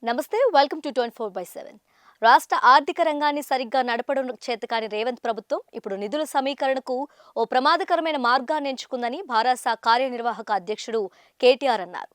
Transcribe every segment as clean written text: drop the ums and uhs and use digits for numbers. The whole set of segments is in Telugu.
నమస్తే, వెల్కమ్ టు 24/7. రాష్ట్ర ఆర్థిక రంగాన్ని సరిగ్గా నడపడం చేతకాని రేవంత్ ప్రభుత్వం ఇప్పుడు నిధుల సమీకరణకు ఓ ప్రమాదకరమైన మార్గాన్ని ఎంచుకుందని భారాస కార్యనిర్వాహక అధ్యక్షుడు కేటీఆర్ అన్నారు.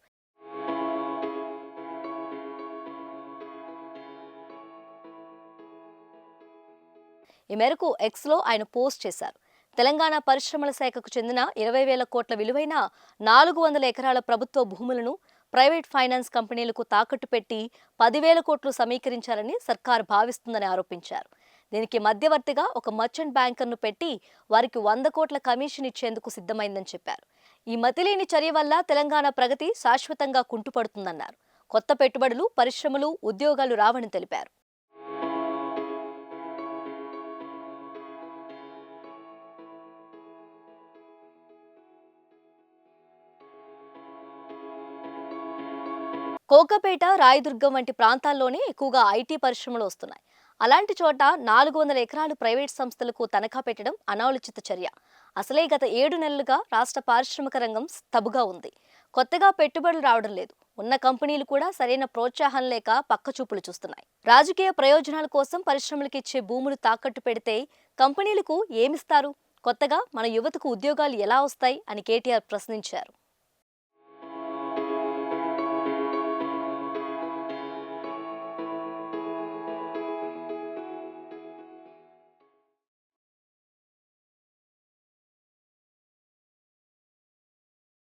ఈ మేరకు ఎక్స్లో ఆయన పోస్ట్ చేశారు. తెలంగాణ పరిశ్రమల శాఖకు చెందిన 20,000 కోట్ల విలువైన 400 ఎకరాల ప్రభుత్వ భూములను ప్రైవేట్ ఫైనాన్స్ కంపెనీలకు తాకట్టు పెట్టి 10,000 కోట్లు సమీకరించాలని సర్కార్ భావిస్తుందని ఆరోపించారు. దీనికి మధ్యవర్తిగా ఒక మర్చెంట్ బ్యాంకర్ను పెట్టి వారికి 100 కోట్ల కమిషన్ ఇచ్చేందుకు సిద్ధమైందని చెప్పారు. ఈ మతిలేని చర్య వల్ల తెలంగాణ ప్రగతి శాశ్వతంగా కుంటుపడుతుందన్నారు. కొత్త పెట్టుబడులు, పరిశ్రమలు, ఉద్యోగాలు రావని తెలిపారు. కోకపేట, రాయదుర్గం వంటి ప్రాంతాల్లోనే ఎక్కువగా ఐటీ పరిశ్రమలు వస్తున్నాయి. అలాంటి చోట 400 ఎకరాలు ప్రైవేట్ సంస్థలకు తనఖా పెట్టడం అనాలోచిత చర్య. అసలే గత 7 నెలలుగా రాష్ట్ర పారిశ్రామిక రంగం స్తబ్దుగా ఉంది. కొత్తగా పెట్టుబడులు రావడం లేదు. ఉన్న కంపెనీలు కూడా సరైన ప్రోత్సాహం లేక పక్కచూపులు చూస్తున్నాయి. రాజకీయ ప్రయోజనాల కోసం పరిశ్రమలకు ఇచ్చే భూములు తాకట్టు పెడితే కంపెనీలకు ఏమిస్తారు? కొత్తగా మన యువతకు ఉద్యోగాలు ఎలా వస్తాయి అని కేటీఆర్ ప్రశ్నించారు.